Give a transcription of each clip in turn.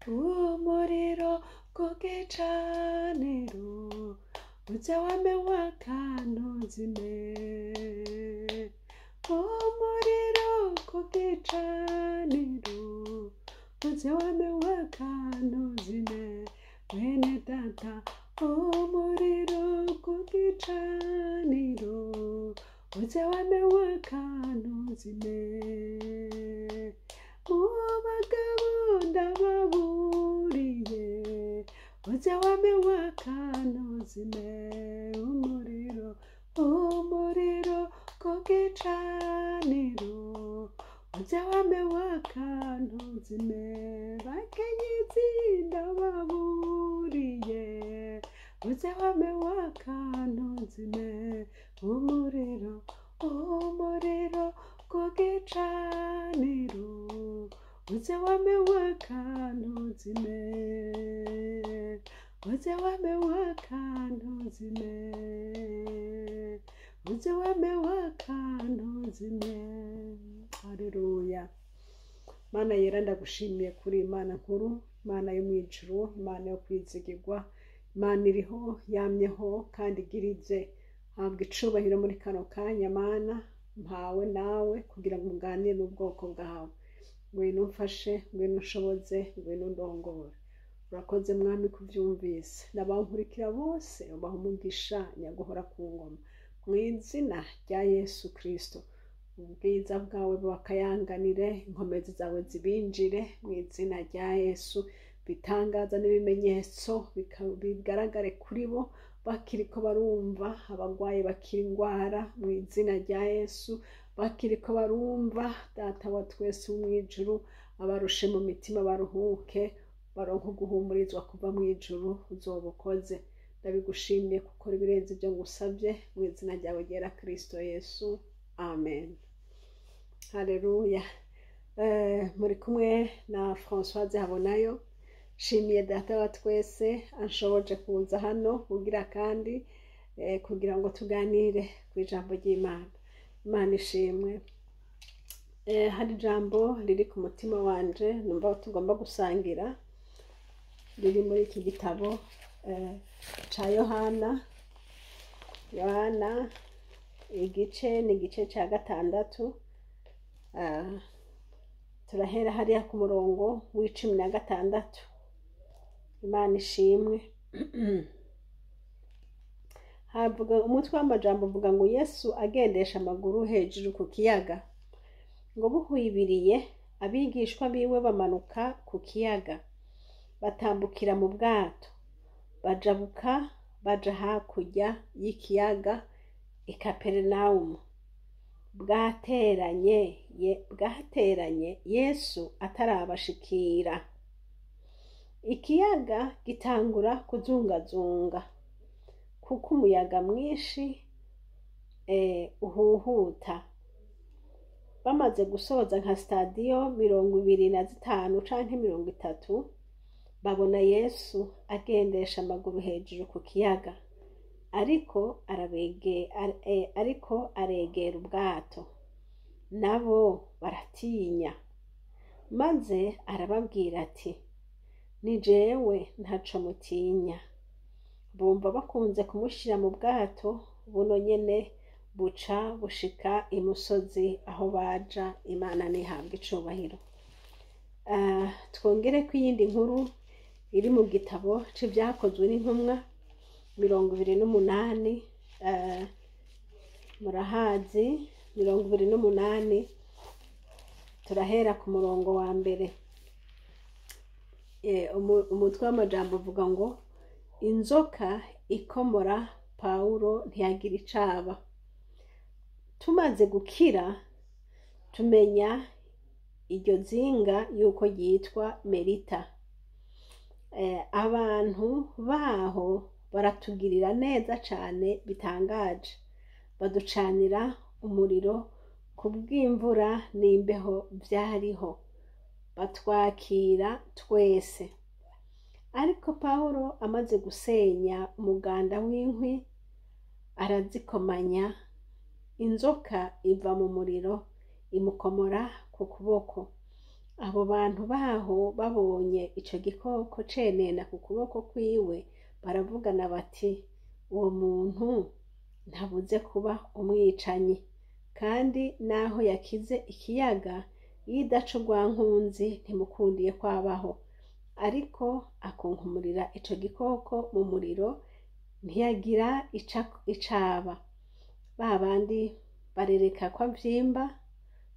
umuriro ku gicaniro uze wame waka ntuzime, umuriro ku gicaniro uze wame waka ntuzime, mwene data umuriro ku gicaniro uze wame waka ntuzime, mu bagabo ndababuriye uze wame waka ntuzime, umuriro ku gicaniro uze wame waka ntuzime, bakenyezi ndababuriye uze wame waka ntuzime, umuriro ku gicaniro uze wame waka ntuzime, uze wame waka ntuzime, uze wame waka ntuzime. Haleluya. Mana yera ndagushimiye kuri Imana nkuru, Imana yo mu ijuru, Imana yo kwizigirwa, Imana iriho yamyeho kandi igirize. Habwa icubahiro muri kano kanya Mana mpawe nawe kugira ngo unganire n'ubwoko bwawe. Ngwino umfashe, ngwino ushoboze, ngwino undongore. Urakoze Mwami kuvyumvise. N'abankurikira bose ubaha umugisha nyaguhora ku ngoma. Mu izina rya Yesu Kristo. Ubwiza bwawe bwakayanganire, inkomezi zawe zibinjire mu izina rya Yesu. Bitangaza n'ibimenyetso bigaragare kuri bo bakiriko barumva, abagwaye bakira indwara mu izina rya Yesu. Bakiriko barumva Data wa twese mu ijuru, abarushe mu mitima baruhuke, baronke guhumurizwa kuva mu ijuru uzobukoze. Ndabigushimiye kuko ibirenze ibyo ngusabye mu izina ryawe ryera Kristo Yesu, amen. Haleluya. Muri kumwe na Françoise Habonayo. Shimiye Data wa twese anshoboje kuza hano kugira kandi kugira ngo tuganire ku ijambo ry'Imana. Imana ishimwe. Hari ijambo riri ku mutima wanje numva tugomba gusangira, riri muri iki gitabo ca Yohana igice ni igice ca 6. Turahera hariya ku murongo w'16. Imana ishimwe. Havuga umutwe w'amajambo uvuga ngo Yesu agendesha amaguru hejuru ku kiyaga, ngo buhwibiriye abigishwa biwe bamanuka ku kiyaga, batambukira mu bwato, baja hakurya y'ikiyaga i Kaperinaumu. Bwateranye Yesu atarabashikira. Ikiyaga gitangura kuzungazunga kuko umuyaga mwinshi uhuhuta. Bamaze gusoza nka stadiyo 25 canke 30, babona Yesu agendesha amaguru hejuru ku kiyaga, ariko aregera ubwato. Nabo baratinya, maze arababwira ati, ni jewe, ntaco mutinya. Bumva bakunze kumushira mu bwato, buno nyene buca bushika imusozi aho baja. Imana nihabwa icubahiro. Twongere ko iyindi nkuru iri mu gitabo c'ivyakozwe n'intumwa 28. Murahazi 28. Turahera ku murongo wa mbere. Umutwe w'amajambo uvuga ngo inzoka ikomora Pawulo ntiyagira icaba. Tumaze gukira tumenya iryo zinga yuko yitwa Merita. Abantu baho baratugirira neza cane bitangaje, baducanira umuriro kubw'imvura n'imbeho vyariho, batwakira twese. Ariko Pawulo amaze gusenya umuganda w'inkwi, arazikomanya, inzoka iva mu muriro imukomora ku kuboko, abo bantu baho babonye ico gikoko cenena ku kuboko kwiwe baravugana bati uwo muntu ntabuze kuba umwicanyi, kandi naho yakize ikiyaga yidaca urwankunzi ntimukundiye kwabaho, ariko akunkumurira ico gikoko mu muriro ntiyagira icaba. Ba bandi barereka ko avyimba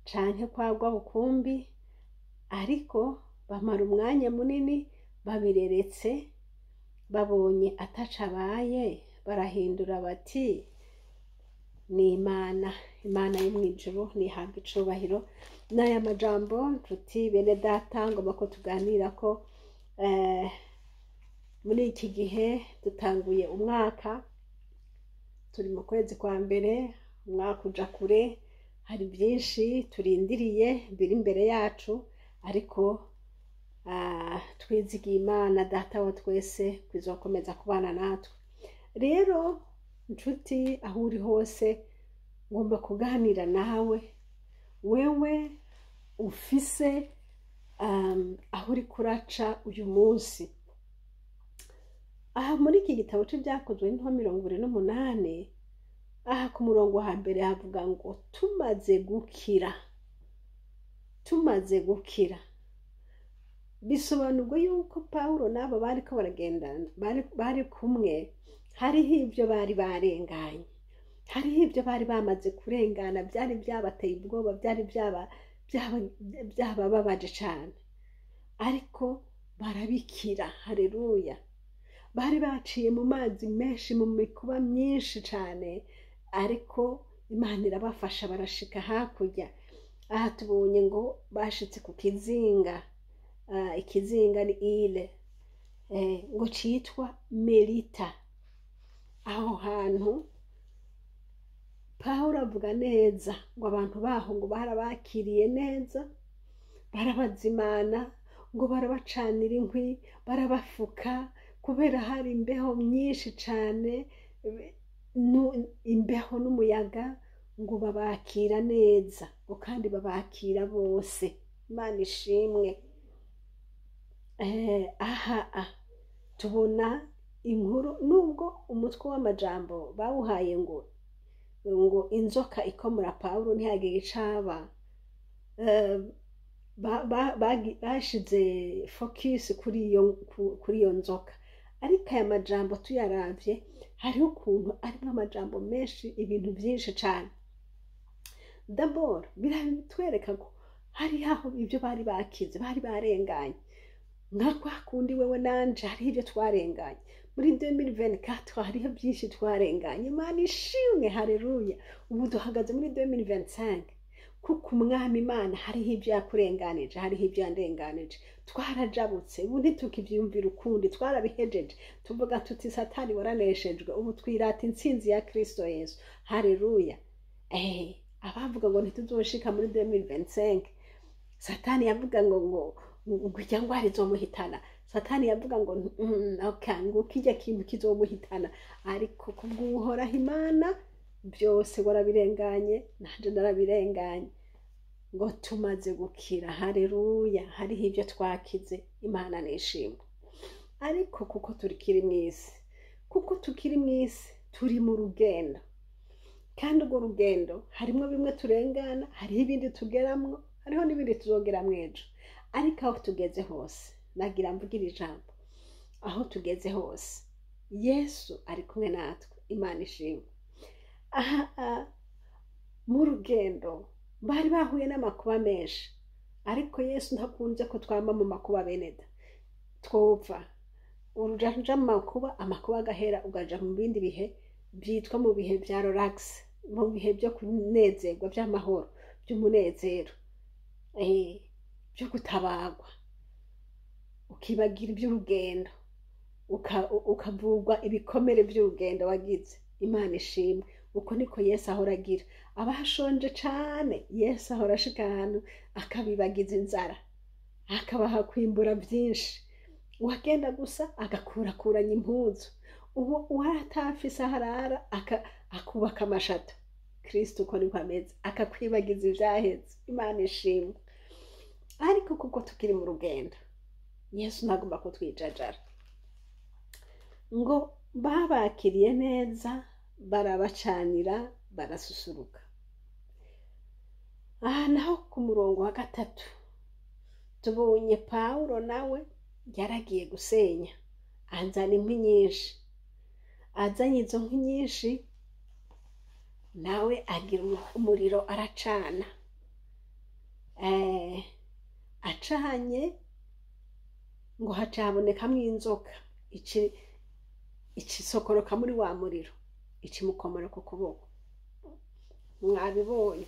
canke kwagwa bukumbi, ariko bamara umwanya munini babireretse, babonye atacabaye barahindura bati ni Imana yo mw'ijuru nihabwa icubahiro. N'aya majambo nshuti bene data ngomba ko tuganira ko muri iki gihe dutanguye umwaka, turi mu kwezi kwa mbere, umwaka uja kure, hari byinshi turindiriye biri imbere yacu, ariko twizigiye Imana data wa twese kwizokomeza kubana natwe. Rero nshuti aho uri hose ngomba kuganira nawe, wewe ufise aho uri kuraca uyu munsi. Aha muri iki gitabo c'Ibyakozwe n'intumwa 28, aha ku murongo wa mbere havuga ngo tumaze gukira. Bisobanurwa yuko Pawulo n'abo bariko baragendana bari kumwe, hariho ibyo bari barenganye, hariho ibyo bari bamaze kurengana, byari byabateye ubwoba, byari byabababaje cane, ariko barabikira. Haleluya! Bari baciye mu mazi menshi, mu mikuba myinshi cane, ariko Imana irabafasha barashika hakurya. Aha tubonye ngo bashitse ku kizinga, ikizinga ni ile ngo citwa Melita. Aho hantu Pawulo avuga neza ngo abantu baho ngo barabakiriye neza, barabazimana, ngo barabacanira inkwi, barabafuka, kubera hari imbeho nyinshi cane, imbeho n'umuyaga, ngo babakira neza, ngo kandi babakira bose. Imana ishimwe. Tubona inkuru, nubwo umutwe w'amajambo bawuhaye ngo inzoka ikomora Pawulo ntihagire icaba, bashize focus kuri iyo nzoka, ariko aya majambo tuyaravye hariho ukuntu arimo amajambo menshi, ibintu byinshi cane. D'abord biratwereka ko hari aho ibyo bari bakize, bari barenganye, nka kwa kundi wewe nanje hariho ibyo twarenganye. Muri 2024 hariho byinshi twarenganye. Imana ishimwe. Haleluya! Ubu duhagaze muri 2025, kuko umwami Imana hariho ibyo yakurenganije, hariho ibyo yandenganije. Twarajabutse, ubu ntitukivyumvira ukundi, twarabihejeje, tuvuga tuti Satani waraneshejwe, ubu twirata intsinzi ya Kristo Yesu. Haleluya! Abavuga ngo ntituzoshika muri 2025, Satani yavuga ngo ijya ngwara izomuhitana, Satani yavuga ngo ngo kijya kintu kizomuhitana, ariko kubw'uhoraho Imana byose warabirenganye, nanje narabirenganye, ngo tumaze gukira. Haleluya! Hariho ibyo twakize, Imana nishimwe. Ariko kuko tukiri mw'isi, turi mu rugendo, kandi urwo rugendo harimo bimwe turengana, hariho ibindi tugeramwo, hariho n'ibindi tuzogeramwo ejo. Ariko aho tugeze hose, nagira mvugira ijambo, aho tugeze hose Yesu ari kumwe natwe. Imana ishimwe. Mu rugendo bari bahuye n'amakuba menshi, ariko Yesu ntakunze ko twama mu makuba beneda, twopfa uruja mu amakuba agahera, ugaja mu bindi bihe byitwa mu bihe bya relax, mu bihe byo kunezerwa, by'amahoro, by'umunezero, byo gutabagwa, ukibagira iby'urugendo, ukavugwa ibikomere by'urugendo wagize. Imana ishimwe. Uko niko Yesu ahora agira. Abashonje cane, Yesu ahora ashika ahantu akabibagiza inzara, akabaha kwimbura byinshi. Uwagenda gusa agakurakuranya impuzu, ubu uwaratafise aharara akubaka amashato. Kristo uko niko ameze, akakwibagiza ivyaheze. Imana ishimwe. ariko kuko tukiri mu rugendo Yesu ntagomba kutwijajara ngo babakiriye neza barabacanira barasusuruka. Aha naho ku murongo wa 3 tubonye Pawulo nawe yaragiye gusenya, azana inkwi nyinshi. Azanye izo nkwi nyinshi nawe agira umuriro aracana. Acanye ngo hacabonekamwo inzoka icisokoroka muri wa muriro ikimukomora ku kuboko. Mwabibonye?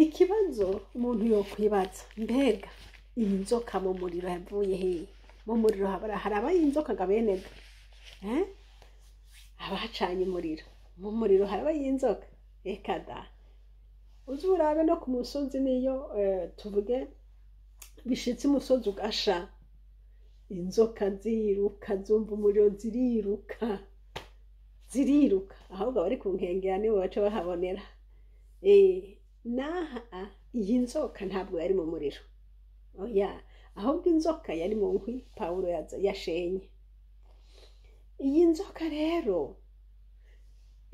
Ikibazo umuntu yokwibaza, mbega iyi nzoka mu muriro yavuye hehe? Mu muriro haraba inzoka gabenega abacanye umuriro, mu muriro haraba inzoka. Eka da, uzurabe no ku musozi niyo tuvuge bishitse umusozi ugasha, inzoka ziruka, zumva umuriro ziriruka, ahubwo bari ku nkengera nibo baca bahabonera. Naha iyi nzoka ntabwo yari mu muriro, oya, ahubwo inzoka yari mu nkwi Pawulo yashenye. Iyi nzoka rero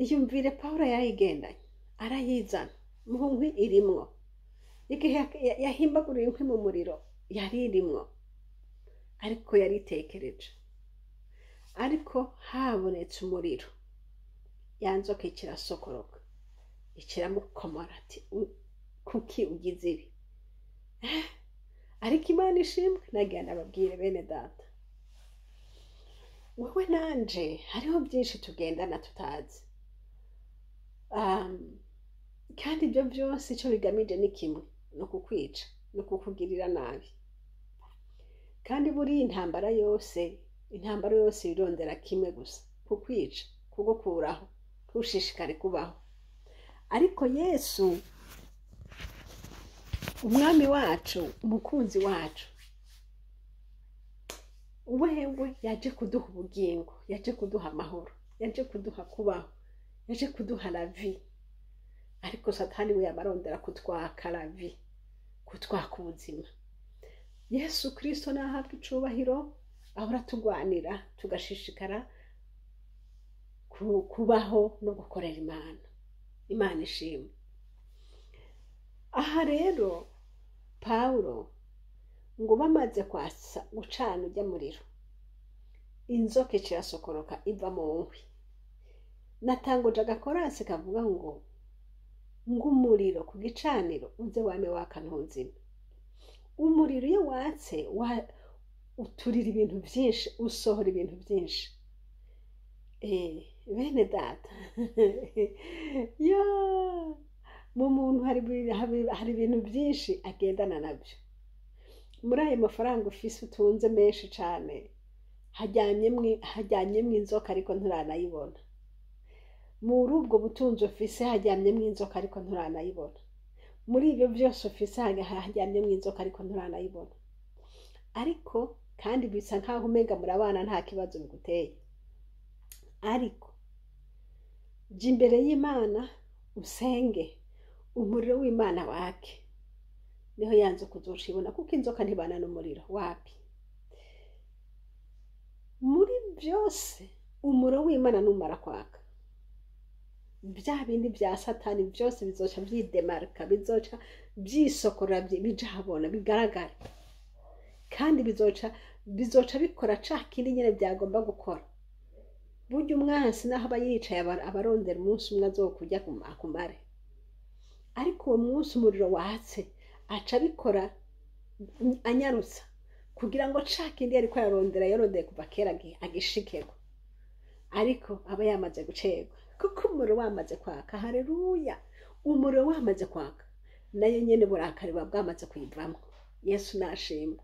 iyumvire Pawulo yayigendanye arayizana mu nkwi irimwo. Igihe yahimbaguriye inkwi mu muriro yari irimwo, ariko yaritekereje. Ariko habonetse umuriro, ya nzoka ikirasokoroka, ikiramukomora ati kuki ugize ibi? Ariko Imana ishimwe, nagira nababwire bene data, wowe nanje hariho byinshi tugendana tutazi, kandi ibyo byose icyo bigamije ni kimwe, no kukwica, no kukugirira nabi. Kandi buri intambara yose irondera kimwe gusa, kukwica, kugukuraho, ntushishikare kubaho. Ariko Yesu umwami wacu, umukunzi wacu, wewe yaje kuduha ubugingo, yaje kuduha amahoro, yaje kuduha kubaho, yaje kuduha la vie. Ariko Satani we yamarondera kutwaka la vie, kutwaka ubuzima. Yesu Kristo nahabwa icubahiro, ahora tugwanira tugashishikara kubaho no gukorera Imana. Imana ishimwe. Aha rero Pawulo ngo bamaze kwasa gucana ujya muriro, inzoka ikirasokoroka iva mu nkwi. Natanguje agakorasi kavuga ngo umuriro ku gicaniro uze wame waka ntuzime. Umuriro iyo watse uturira ibintu byinshi, usohora ibintu byinshi. Bene data, ya mu muntu hari ibintu byinshi agendana nabyo. Muri ayo mafaranga ufise utunze menshi cyane, hajyanyemwo inzoka ariko nturanayibona. Muri ubwo butunzi ufise hajyanyemwo inzoka ariko nturanayibona. Muri ibyo byose ufise hajyanyemwo inzoka ariko nturanayibona. Ariko kandi bisa nkaho umenga murabana nta kibazo biguteye. Ariko jya imbere y'Imana usenge, umuriro w'Imana wake, niho yanze kuzoshibona, kuko inzoka ntibana n'umuriro wapi. Muri byose umuriro w'Imana numara kwaka, bya bindi bya Satani byose bizoca byidemarka, bizoca byisokorera, bijahabona, bigaragara. Kandi bizoca bikora ca kindi nyene byagomba gukora. Burya umwansi naho aba yicaye abarondera umunsi umwe azokujya kumare. Ariko uwo munsi umuriro watse aca bikora anyarutsa, kugira ngo ca kindi yariko yarondeye kuva kera agishikeko. Ariko aba yamaze gucegwa, kuko umuriro wamaze kwaka. Haleluya! Umuriro wamaze kwaka, nayo nyene burakari bwamaze kuyivamo. Yesu nashimwe.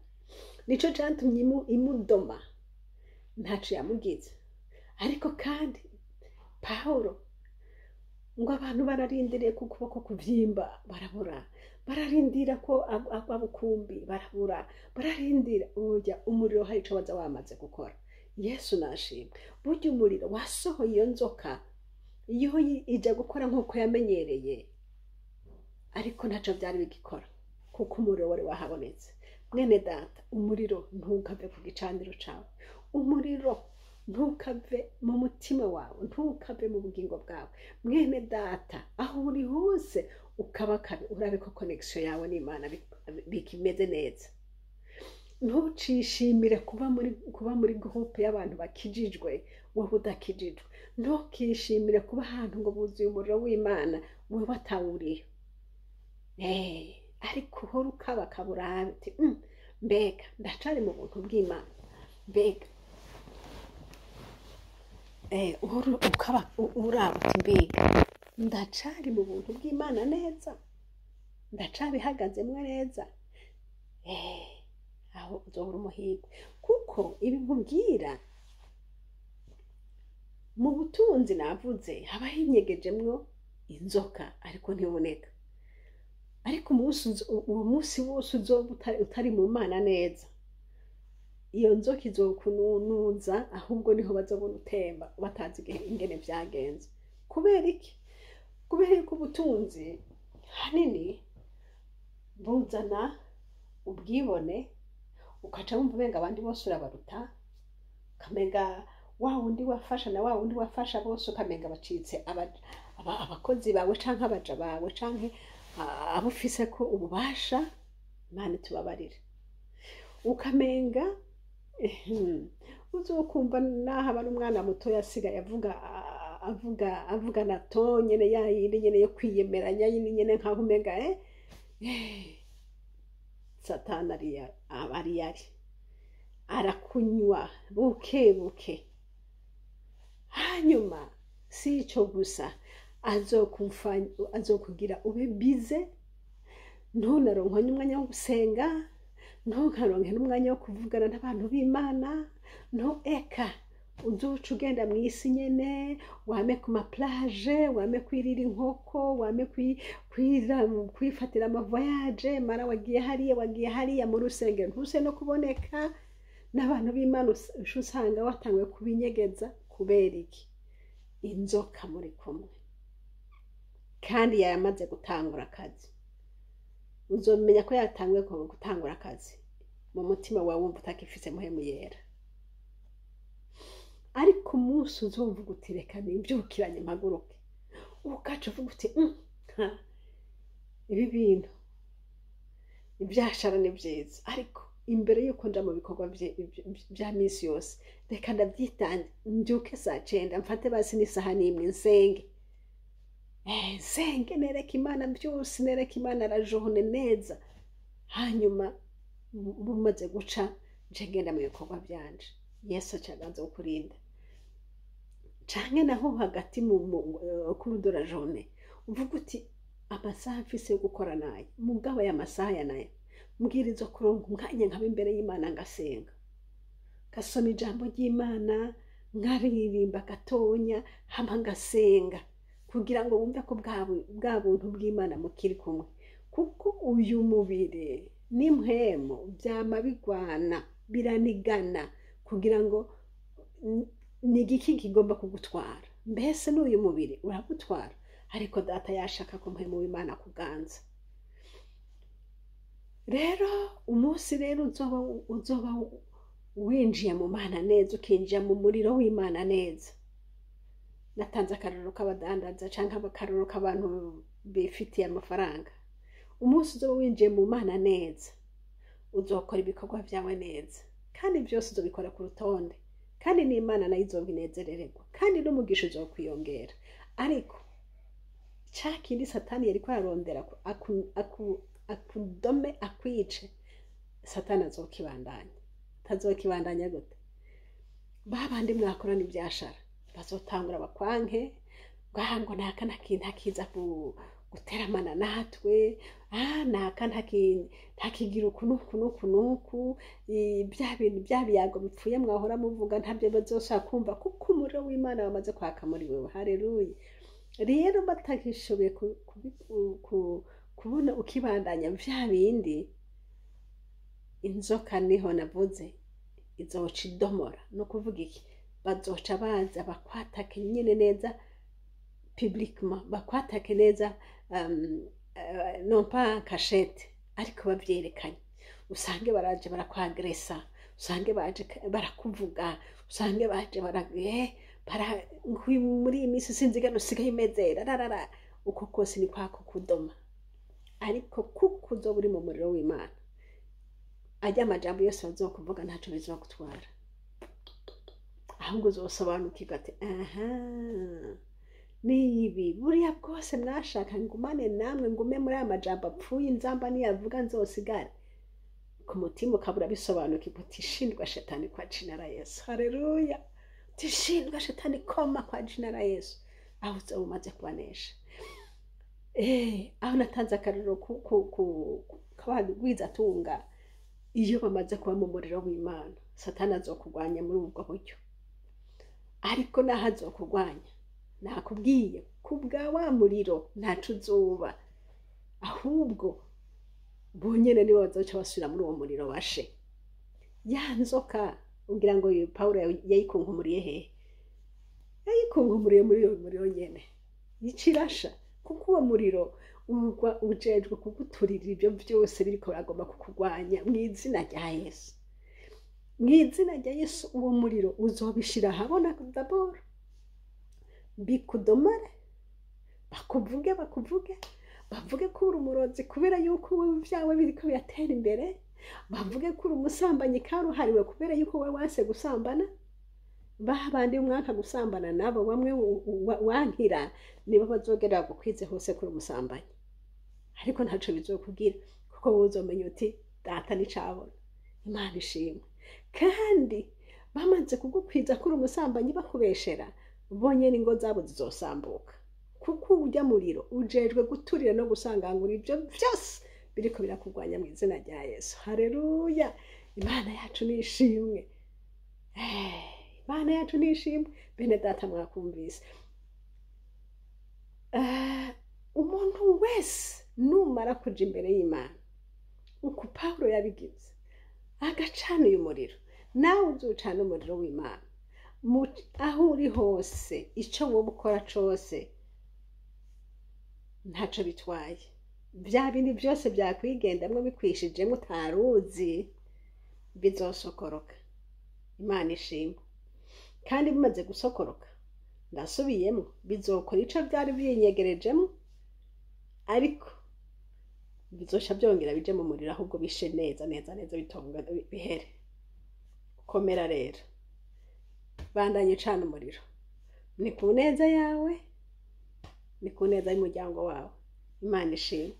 Nico cantumye imudoma, ntaco yamugize. Ariko kandi Pawulo ngo abantu bararindiriye ku kuboko kuvyimba barabura, bararindira ko abukumbi barabura, bararindira. Oya, umuriro hari ico baza wamaze gukora. Yesu nashimwe. Burya umuriro wasohoye iyo nzoka, iyo ija gukora nk'uko yamenyereye, ariko ntaco byari bigikora, kuko umuriro wari wahabonetse. Mwene data, umuriro ntukave ku gicaniro cawe, umuriro ntukave mu mutima wawe, ntukave mu bugingo bwawe. Mwene data, aho uri hose ukaba kabi, urabe ko connection yawe n'Imana bikimeze neza. Ntucishimire kuba muri groupe y'abantu bakijijwe wowe udakijijwe. Ntukishimire kuba ahantu ngo buzuye umuriro w'Imana wowe batawuriyo. Ariko uhora ukabakaba urabe uti mbega ndacari mu buntu bw'Imana, mbega uhora ukaba uraba uti mbega ndacari mu buntu bw'Imana neza, ndacabihagazemwo neza. Aho uzohora umuhirwe, kuko ibi nkubwira mu butunzi navuze haba hinyegejemwo inzoka ariko ntiboneka. Ariko uwo munsi wose uzoba utari mu Mana neza, iyo nzoka izokununuza, ahubwo niho bazobona utemba batazi ingene vyagenze. Kubera iki? Kubera ko ubutunzi hanini buzana ubwibone, ukaca wumva umenga abandi bose urabaruta, ukamenga wa wundi wafasha na wa wundi wafasha bose ukamenga bacitse abakozi bawe canke abaja bawe canke abo ufise ko ububasha. Imana tubabarire. Ukamenga uzokumva naho aba n'umwana muto yasigaye avuga na to nyene yayindi nyene yo kwiyemeranya nyene nkaho umenga Satani ari arakunywa buke buke. Hanyuma si ico gusa, azokugira ube bize, ntunaronke n'umwanya wo gusenga, ntukaronke n'umwanya wo kuvugana n'abantu b'Imana. Eka uzoca ugenda mw'isi nyene, wame ku maplage, wame kwirira inkoko, wame kwifatira amavoyage, mara wagiye hariya mu rusengero ntuse no kuboneka. N'abantu b'Imana usanga watanguye kubinyegeza. Kubera iki? Inzoka muri kumwe, kandi yamaze gutangura akazi. Uzomenya ko yatanguye gutangura akazi mu mutima wawe wumva utakifise muhemu yera. Ariko umunsi uzovuga uti reka nimbyukiranye mpaguruke, ukaca uvuga uti ibi bintu ibyashara ni byiza, ariko imbere yuko nja mu bikorwa bya misi yose reka ndabyitange, mbyuke saa 9 mfate basi n'isaha n'imwe nsenge nereka Imana byose, nereka Imana rajone neza. Hanyuma bumaze guca nje ngenda mu bikorwa byanje. Yesu acaganza ukurinda. Canke naho hagati kurudora jone uvuga uti amasaha mfise yo gukora nayo, mugabo ya masaha ya nayo mbwiriza kuronka umwanya nkaba imbere y'Imana ngasenga, gasoma ijambo ry'Imana, nkaririmba gatonya, hama ngasenga, kugira ngo wumve ko bwa buntu bw'Imana mukiri kumwe. Kuko uyu mubiri n'impwemu byama bigwana, biranigana, kugira ngo ni igiki kigomba kugutwara. Mbese n'uyu mubiri uragutwara, ariko data yashaka ko mpwemu w'Imana kuganza. Rero umunsi rero uzoba winjiye mu Mana neza, ukinjira mu muriro w'Imana neza. Natanze akarorero k'abadandaza canke akarorero k'abantu bifitiye amafaranga. Umunsi uzoba winjiye mu Mana neza, uzokora ibikorwa byawe neza, kandi byose uzobikora ku rutonde, kandi n'Imana nayo izobinezerererwa, kandi n'umugisha uzokwiyongera. Ariko ca kindi Satani yariko ararondera akudome akwice, Satani azokibandanya. Tazokibandanya gute? Babandi mwakorana ibyashara bazotangura bakwanke, ngo naka ntakiza guteramana natwe, naka ntakigira ukunuku, bya bintu bya biyago bipfuye mwahora muvuga ntabyo bazoshaka kumva, kuko umuriro w'Imana wamaze kwaka muri wewe. Haleluya. Rero batakishoboye kubona ukibandanya vya bindi, inzoka niho navuze izoca idomora. No kuvuga iki? Bazoca baza bakwatake nyene neza publiquement, bakwatake neza non pas cachette, ariko babyerekanye usange baraje barakwagresa, usange baje barakuvuga, usange baje muri iyi minsi sinzi gano usigaye imeze rarara. Uko kose ni kwako kudoma, ariko kuko uzoba uri mu muriro w'Imana, ajya amajambo yose bazokuvuga ntacyo bizogutwara, ahubwo uzosobanukirwa ati aha nibi buriya bwose mwashaka ngumane namwe, ngume muri aya majambo apfuye inzamba niyavuga nzosigare. Ku mutima ukabura bisobanukirwa uti shindwa shetani kwa jina la Yesu. Haleluya. Tishindwa shetani koma kwa jina la Yesu. Aho uzoba umaze kubanesha. Aho natanze akariro k'abagwiza tunga, iyo bamaze kuba mu muriro w'Imana, Satani azokugwanya muri ubwo buryo. Ariko naho azokugwanya, nakubwiye kubwa wa muriro ntacu uzuba, ahubwo bonyene nibo bazoca basubira muri uwo muriro washe. Ya nzoka ugira ngo Paulo yayikunkumuriye hehe? Yayikunkumuriye muri uwo muriro nyene yicirasha, kuko uwo muriro ujejwe kuguturira ibyo byose biriko biragomba kukugwanya mu izina rya Yesu. Mu izina rya Yesu uwo muriro uzobishira habona d'abord, bikudomare, bavuge bavuge ko uri umurozi kubera yuko wowe ibyawe biriko biratera imbere, bavuge ko uri umusambanyi karuhariwe kubera yuko wowe wase gusambana. Babandi umwaka gusambana nabo bamwe wankira nibo bazogera gukwize hose kuri umusambanyi, ariko ntaco bizokubwira kuko wowe uzomenya uti data nicabona. Imana ishimwe. Kandi bamaze kugukwiza kuri umusambanyi bakubeshera, bonye n'ingo zabo zizosambuka, kuko ujya muriro ujejwe guturira no gusangangura ibyo byose biriko birakugwanya mu izina rya Yesu. Haleluya. Imana yacu nishimwe. Imana yacu nishimwe. Bene data mwakumvise, umuntu wese numara kuja imbere y'Imana uko Paulo yabigize, agacana uyu muriro, nawe uzucana umuriro w'Imana. Aho uri hose, ico wowe ukora cose ntaco bitwaye. Bya bindi byose byakwigendamwo bikwishijemo utaruzi bizosokoroka. Imana ishimwe. Kandi bimaze gusokoroka, ndasubiyemo, bizokora ico byari byinyegerejemo, ariko bizosha byongera bije mu muriro, ahubwo bishe neza bitonga bihere. Komera rero, bandanye cana umuriro, ni ku neza yawe, ni ku neza y'umuryango wawe. Imana ishimwe.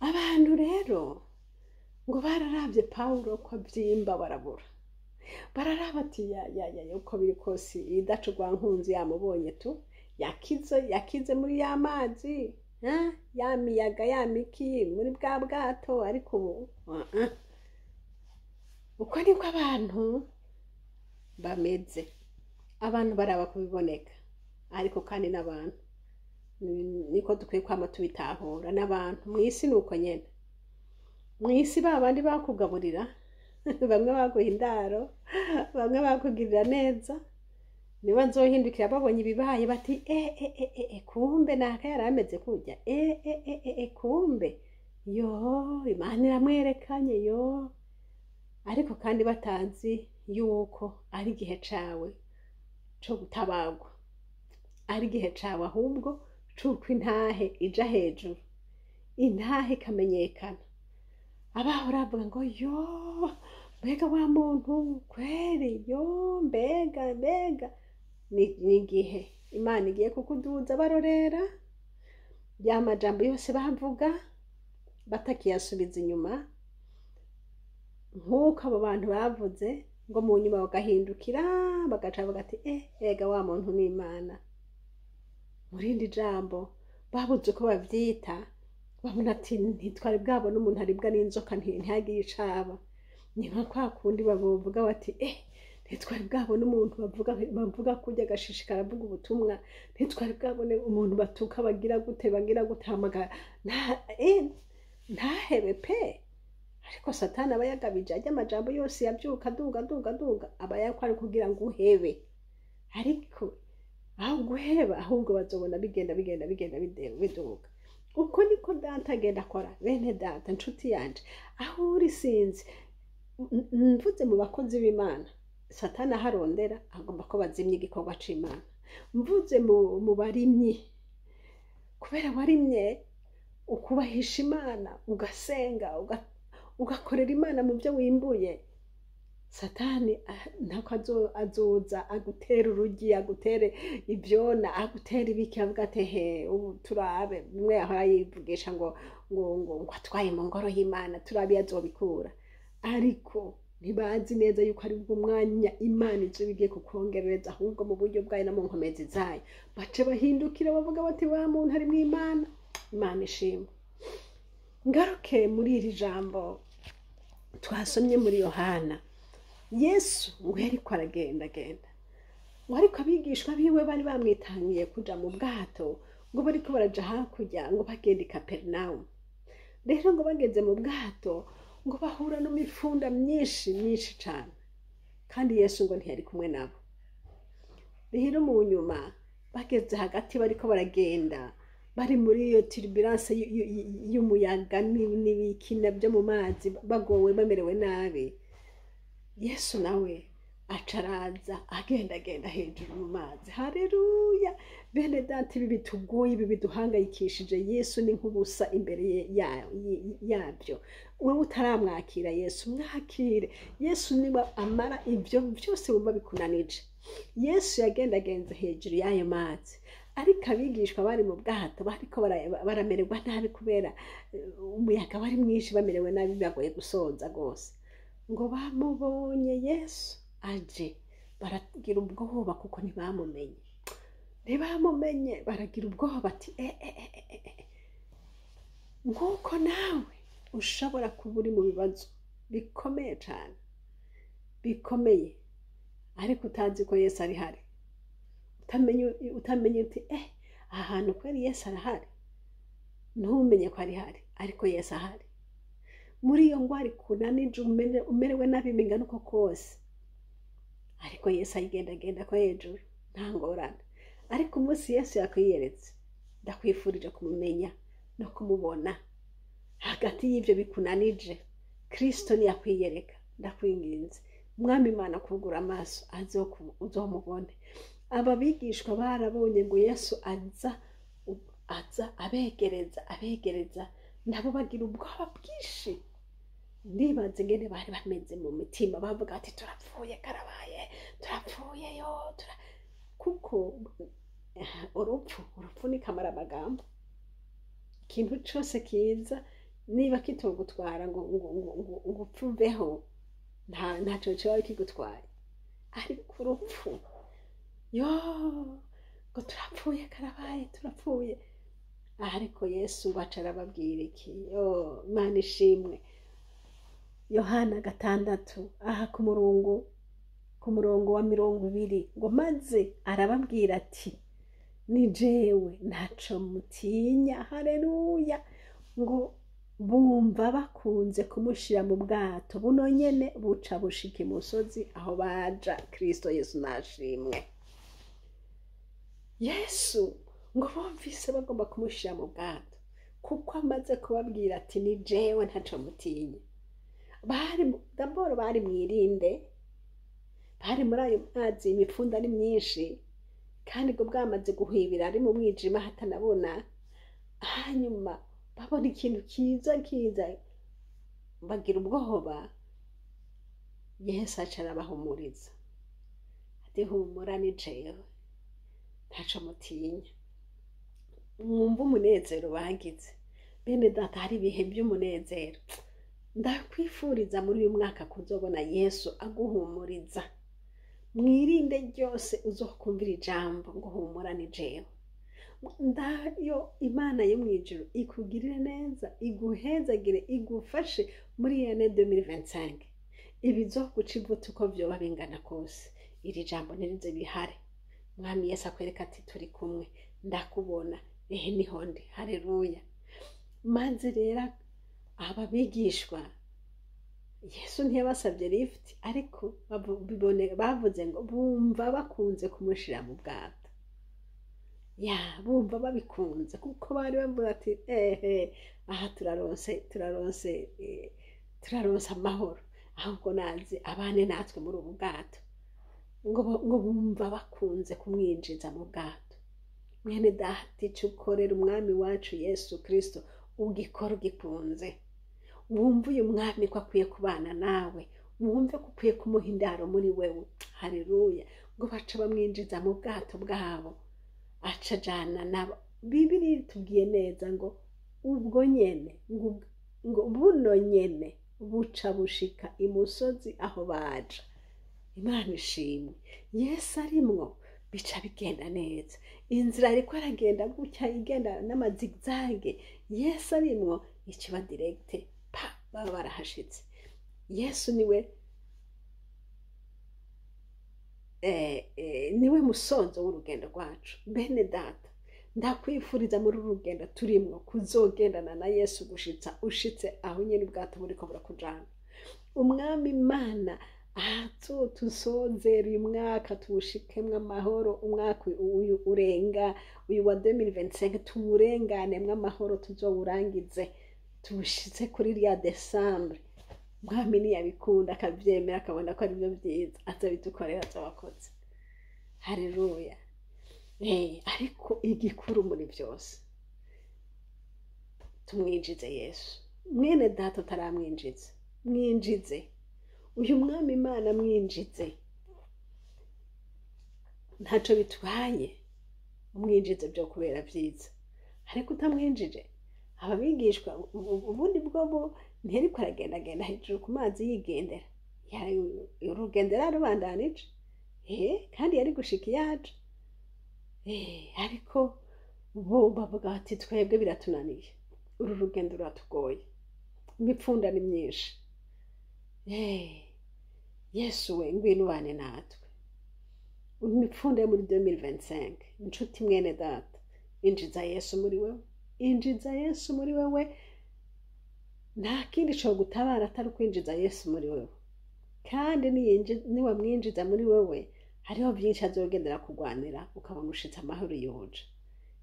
Abantu rero ngo bararavye Paulo ko avyimba barabura, bararaba ati ya uko biri kose idacugwa nkunzi yamubonye tu yakize muri ya mazi, ya miyaga ya miki muri bwa bwato, ariko ubu uko niko abantu bameze. Abantu baraba kubiboneka, ariko kandi n'abantu niko dukwiye kwama tubitahura. N'abantu mw'isi nuko nyene, mw'isi babandi bakugaburira bamwe baguha indaro, bamwe bakugirira neza, niba nzohindukira babonye ibibaye bati kumbe naka yarameze kurya, kumbe yo Imana iramwerekanye yo. Ariko kandi batazi yuko ari igihe cawe co gutabagwa, ari igihe cawe ahubwo cuko intahe ija hejuru, intahe ikamenyekana. Abahora bavuga ngo yo mbega wa muntu kweri, yo mbega ni igihe Imana igiye kukuduza barorera ya majambo yose bavuga batakiyasubiza inyuma, nk'uko abo bantu bavuze ngo mu nyuma bagahindukira bagaca bagati ega wa muntu ni Imana. Murindi jambo babuze uko bavyita, babona ati ntitwari bwabona umuntu aribwa n'inzoka ntihagiye icaba. Ni nka kwa kundi bavuga bati ntitwari bwabona umuntu bavuga kurya agashishikara avuga ubutumwa, ntitwari bwabone umuntu batuka bagira gute hamagara ntahebe pe. Ariko Satani aba yagabije ajya amajambo yose yabyuka duga aba yakwari kugira ngo uhebe, ariko aho guheba ahubwo bazobona bigenda biduga. uko niko data agenda akora. Bene data, nshuti yanje, aho uri sinzi, mvuze mu bakozi b'Imana, Satani aharondera agomba ko bazimya igikorwa c'Imana. Mvuze mu barimyi, kubera warimye ukubahisha Imana, ugasenga, ugakorera Imana mu byo wimbuye, Satani ntako azoza agutera urugi, agutere ivyona, agutera ibiki, avuga ati he ubu turabe. Bimwe yahora yivugisha ngo atwaye mu ngoro y'Imana, turabe yazobikura. Ariko ntibazi neza yuko ari bwo mwanya Imana izoba igiye kukongerereza, ahubwo mu buryo bwayo no mu nkomezi zayo bace bahindukira bavuga bati wa muntu ari mw'Imana. Imana ishimwe. Ngaruke muri iri jambo twasomye muri Yohana. Yesu ngo yariko aragendagenda, ngo ariko abigishwa biwe bari bamwitangiye kuja mu bwato, ngo bariko baraja hakurya, ngo bagenda i Kaperinaumu. Rero ngo bageze mu bwato, ngo bahura n'imifunda myinshi cane, kandi Yesu ngo ntiyari kumwe nabo. Rero mu nyuma bageze hagati bariko baragenda, bari muri iyo turbulence y'umuyaga n'ibikina byo mu mazi, bagowe bamerewe nabi. Yesu nawe acaraza agendagenda hejuru mu mazi. Haleluya! Bene data, ibi bitugoye, ibi biduhangayikishije, Yesu ni nk'ubusa imbere yabyo. Wewe utaramwakira Yesu, mwakire Yesu. Niba amara ibyo byose wumva bikunanije, Yesu yagendagenze hejuru y'ayo mazi. Ariko abigishwa bari mu bwato, bariko baramererwa nabi kubera umuyaga wari mwinshi, bamerewe nabi, bagoye gusonza rwose. Ngo bamubonye Yesu aje, baragira ubwoba kuko ntibamumenye. Baragira ubwoba ati nk'uko nawe ushobora kuba uri mu bibazo bikomeye cyane, bikomeye, ariko utazi ko Yesu ari hari. Utamenye uti aha hantu kweri Yesu arahari. Ntumenye ko ari hari, ariko Yesu ahari. Muri iyo ngwari kunanije, umerewe nabi bingana uko kose, ariko Yesu ayigendagenda ko hejuru, nta ngorane. Ariko umunsi Yesu yakwiyeretse, ndakwifurije kumumenya no kumubona. Hagati y'ibyo bikunanije, Kristo niyakwiyereka, ndakwinginze Mwami Imana kugura amaso uzomubone. Aba bigishwa barabonye ngo Yesu aza abegereza, nabo bagira ubwoba bwinshi. Ndibaza ingene bari bameze mu mitima, bavuga ati turapfuye, karabaye, turapfuye yo, kuko urupfu ni kamara amagambo. Ikintu cyose kiza, niba kitogutwara ngo upfuveho, ntacyo kiba kigutwaye. Ariko urupfu yo, ngo turapfuye, karabaye, turapfuye. Ariko Yesu ngo aca arababwira iki? Yo, Imana ishimwe. Yohana 6 aha ku murongo wa 20, ngo maze arababwira ati ni jewe, ntaco mutinya. Haleluya! Ngo bumva bakunze kumushira mu bwato, buno nyene buca bushika imusozi aho baja. Kristo Yesu nashimwe. Yesu ngo bumvise bagomba kumushira mu bwato, kuko amaze kubabwira ati ni jewe, ntaco mutinya. Bari mwirinde, bari muri ayo mazi, imifunda ni myinshi, kandi ngo bwamaze guhibira, ari mu mwijima hatanabona. Hanyuma babona ikintu kiza, bagira ubwoba. Yesu aca arabahumuriza ati humura, ni jewe, ntaco mutinya. Mwumva umunezero bagize. Bene data, hari ibihe by'umunezero. Ndakwifuriza muri uyu mwaka kuzobona Yesu aguhumuriza. Mwirinde ryose uzokumvira ijambo ngo humura, ni jewe. Ndayo Imana yo mwijuru ikugirire neza, iguhezagire, igufashe muri ya 2025. Ibizoguca ivuta uko vyoba bingana kose, iri jambo nirize bihare. Mwami Yesu akwereka ati turi kumwe, ndakubona, niho ndi. Haleluya! Maze rero aba bigishwa, Yesu ntiyabasabye lift, ariko bavuze ngo bumva bakunze kumushira mu bwato. ya bumva babikunze kuko bari bavuga ati aha turaronse amahoro ahubwo nazi abane natwe muri ubu bwato ngo bumva bakunze kumwinjiza mu bwato. Mwene data icyo ukorera umwami wacu Yesu Kristo ugikora ugikunze, wumva uyu mwami ko akwiye kubana nawe, wumve ko ukwiye kumuha indaro muri wewe. Haleluya. Ngo baca bamwinjiza mu bwato bwabo, aca ajana nabo. Bibiri tubwiye neza ngo ubwo nyene ngo buno nyene buca bushika imusozi aho baja. Imana ishimwe. Yesu arimwo bica bigenda neza. Inzira ariko aragenda gutya igenda n'amazigzage, Yesu arimwo ikiba direct baba barahashitse. Yesu niwe musonzo w'urugendo rwacu. Bene data, ndakwifuriza muri uru rugendo turimwo kuzogendana na Yesu gushitsa ushitse aho nyene ubwato buriko burakujana. Umwami Imana tusozera uyu mwaka tuwushikemwo amahoro. Umwaka uyu urenga, uyu wa 2025 tuwurenganemwo amahoro, tuzowurangize tuwushitse kuri rya Desambre. Mwami niyabikunda akavyemera akabona ko ari byo byiza, azabidukorera azabakoze. Haleluya. Ariko igikuru muri byose tumwinjize Yesu. Mwene data utaramwinjiza, mwinjize uyu mwami Imana, mwinjize. Ntaco bitwaye umwinjize byo kubera byiza, ariko utamwinjije ababigishwa ubundi bwo nteriko aragendagenda hejuru ku mazi yigendera. Urugendera rubandanije kandi yari gushika iyaje. Ariko bo bavuga ati twebwe biratunaniye, uru rugendo ruratugoye, imipfunda ni myinshi. Yesu we ngwino ubane natwe. Imipfunda muri 2025. Inshuti mwene data, injiza Yesu muri wewe, injiza Yesu muri wewe. Nta kindi cyo gutabara atari kwinjiza Yesu muri wewe. Kandi niwamwinjiza muri wewe, hariho byinshi azogendera kugwanira, ukabona ushitse amahoro yuje.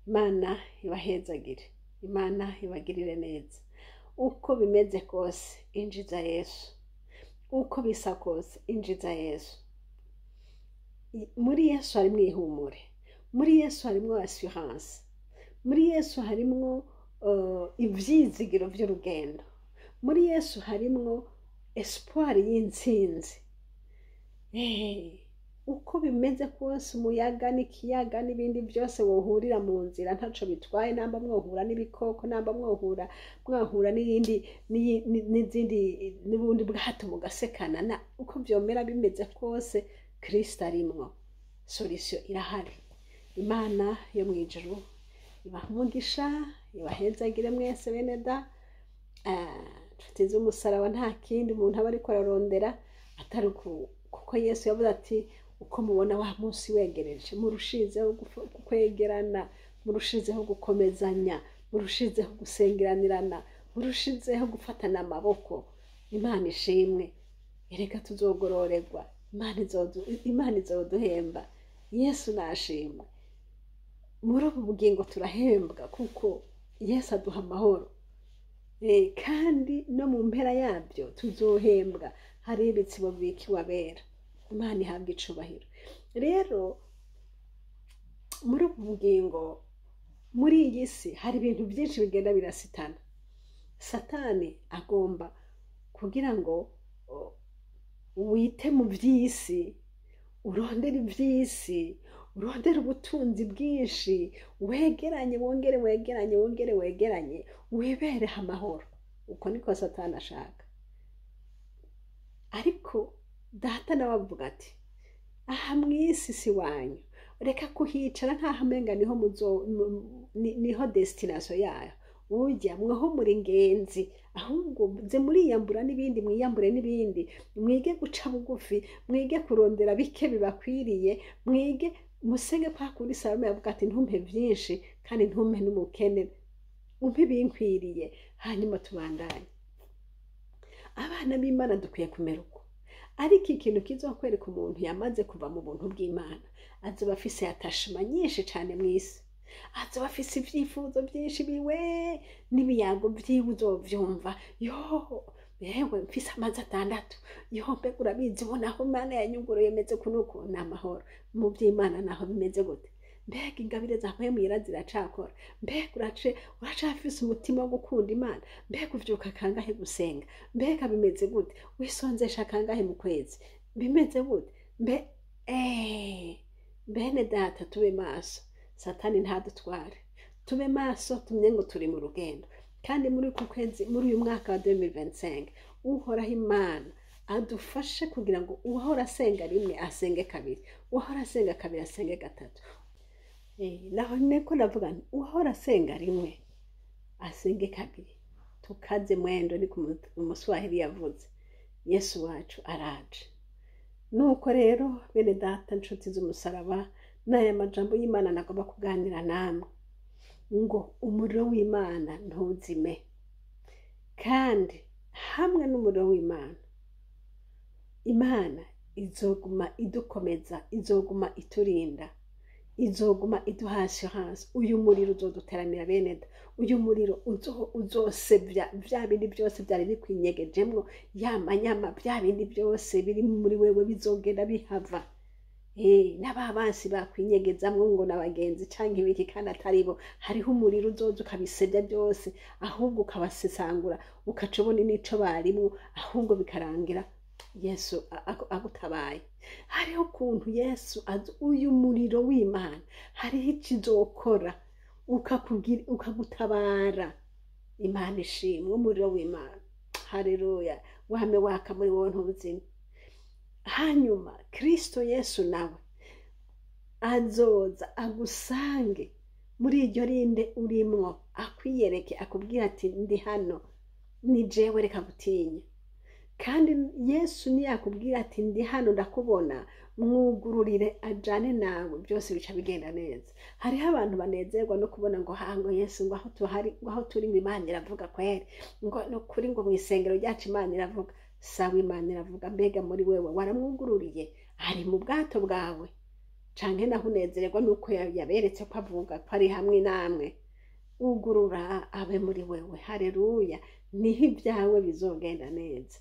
Imana ibahezagire, Imana ibagirire neza. Uko bimeze kose injiza Yesu, uko bisa kose injiza Yesu. Muri Yesu harimo ihumure, muri Yesu harimo assurance, muri Yesu harimo ivyizigiro by'urugendo, muri Yesu harimo espoir y'intsinzi. Uko bimeze kose, umuyaga n'ikiyaga n'ibindi byose wohurira mu nzira ntaco bitwaye, namba mwohura n'ibikoko, namba mwahura n'izindi n'ubundi bwato mugasekana, uko byomera bimeze kose Kristo arimwo, solution irahari. Imana yo mwijuru ibaha umugisha, ibahezagire mwese bene da. Nshuti z'umusaraba, nta kindi umuntu aba ariko ararondera atari kuko Yesu yavuze ati uko mubona wa munsi wegereje, murushizeho kwegerana, murushizeho gukomezanya, murushizeho gusengeranirana, murushizeho gufatana amaboko. Imana ishimwe. Ereka tuzogororerwa, Imana izoduhemba. Yesu nashimwe. Muri ubu bugingo turahembwa kuko Yesu aduha amahoro. Kandi no mu mpera yabyo tuzohembwa, hari ibitsibo bikiwe abera. Imana ihabwa icubahiro. Rero muri ubu bugingo, muri iyi si hari ibintu byinshi bigenda birasitana. Satani agomba kugira ngo wite mu by'isi, urondere iby'isi, urondere ubutunzi bwinshi, wegeranye, wegeranye, wibereho amahoro. Uko niko Satani ashaka. Ariko data nawe avuga ati aha mw'isi si wanyu, reka kuhicara ntaho amenga niho destination yayo. Ujya mwaho muri ingenzi, ahubwo ze muriyambura n'ibindi, mwiyambure n'ibindi, mwige guca bugufi, mwige kurondera bike bibakwiriye, mwige musenge kwa kuri Salomo yavuga ati ntumpe byinshi kandi ntumpe n'umukene, umpe binkwiriye, hanyuma tubandanye. Abana b'Imana dukwiye kumera uko. Ariko ikintu kizokwereka umuntu yamaze kuva mu buntu bw'Imana, azoba afise attachment nyinshi cyane mw'isi. azoba afise ivyifuzo vyinshi biwe n'ibiyago vyiwe uzovyumva. Yo yewe mfise amazi 6, yo mbega urabizi bonaho Imana yanyuguruye meze kunuko n'amahoro. Mu vy'Imana naho bimeze gute? Mbega ingabire za mpwemu yera ziracakora? Mbega uracafise umutima wo gukunda Imana? Mbega uvyuka kangahe gusenga? Mbega bimeze gute? Wisonzesha kangahe mu kwezi? Bimeze gute? Bene data tube maso, Satani ntadutware. Tube maso tumye ngo turi mu rugendo. Kandi muri ku kwezi, muri uyu mwaka wa 2025, uhoraho Imana adufashe kugira ngo uhora asenga rimwe asenge kabiri, uhora asenga kabiri asenge gatatu. Naho neko navuga nti uhora asenga rimwe asenge kabiri. Tukaze mwendo ni ku Muswahili yavuze. Yesu wacu araje. Nuko rero bene data nshuti z'umusaraba, n'aya majambo y'Imana nagomba kuganira namwe ngo umuriro w'Imana ntuzime. Kandi hamwe n'umuriro w'Imana, Imana izoguma idukomeza, izoguma iturinda, izoguma iduha assurance. Uyu muriro uzoduteramira bene da, uyu muriro uzosevya vya bindi byose byari bikwinyegejemwo, yamanyama vya bindi byose biri muri wewe bizogenda bihava. N'ababansi bakwinyegezamwo ngo n'abagenzi canke ibiki kandi ataribo, hariho umuriro uzoza ukabisebya byose, ahubwo ukabasesangura ukaca ubona n'ico barimwo, ahubwo bikarangira Yesu agutabaye. Hariho ukuntu Yesu uyu muriro w'Imana hariho ikizokora ukagutabara. Imana ishimwe, umuriro w'Imana, haleluya, wame waka muri wowe ntuzime. Hanyuma Kristo Yesu nawe azoza agusange muri iryo rinde urimwo, akwiyereke, akubwira ati ndi hano, ni jewe, reka gutinya. Kandi Yesu niyakubwira ati ndi hano ndakubona, mwugururire ajane nawe, byose bica bigenda neza. Hariho abantu banezerwa no kubona ngo hango Yesu ngo aho tuhari, ngo aho turi ngo Imana iravuga kweri, ngo no kuri ngo mu isengero ryacu Imana iravuga. Sawa, Imana iravuga. Mbega muri wewe waramwugururiye? Ari mu bwato bwawe? Canke naho unezererwa nuko yaberetse ko avuga ko ari hamwe namwe? Ugurura abe muri wewe, haleluya, niho ibyawe bizogenda neza.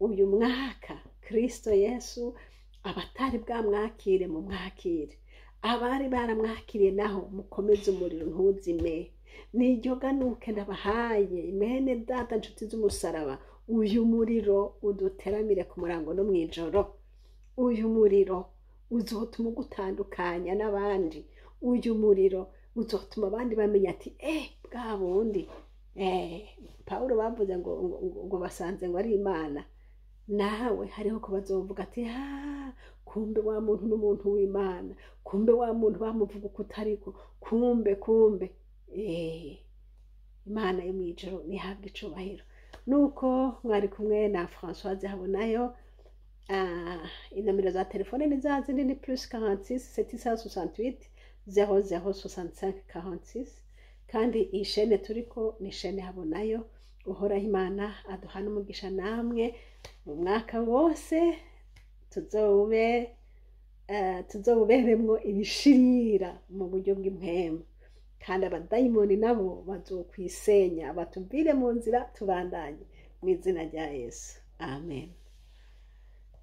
Uyu mwaka Kristo Yesu abatari bwamwakire mu mwakire, abari baramwakiriye naho mukomeze umuriro ntuzime. Niryo ganuke ndabahaye mene data nshuti z'umusaraba, uyu muriro uduteramire ku murango no mwijoro. Uyu muriro uzotuma gutandukanya n'abandi. Uyu muriro uzotuma abandi bamenya ati bwa bundi Paulo bavuze ngo basanze ngo ari Imana. Nawe hariho ko bazovuga ati kumbe wa muntu n'umuntu w'Imana, kumbe wa muntu bamuvuga uko utariko, kumbe Imana yo mwijoro nihabwe icubahiro. Nuko mwari kumwe na Françoise Habonayo. Inomero za telefone ni za zindi, ni +46 768 0065 46. Kandi iyi shene turiko ni shene Habonayo. Uhoraho Imana aduhana umugisha namwe mu mwaka wose, tuzoberemwo ibishirira mu buryo bw'impwemu. Kandi abadayimoni nabo bazokwisenya, batuvire mu nzira tubandanye mu izina rya Yesu, amen.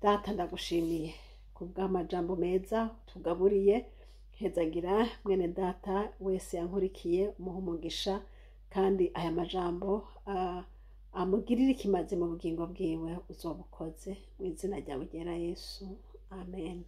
Data ndagushimiye kubw'amajambo meza tugaburiye. Hezagira mwene data wese yankurikiye, umuha umugisha, kandi aya majambo amugirire ikimaze mu bugingo bwiwe uzobukoze mu izina ryawe ryera Yesu, amen.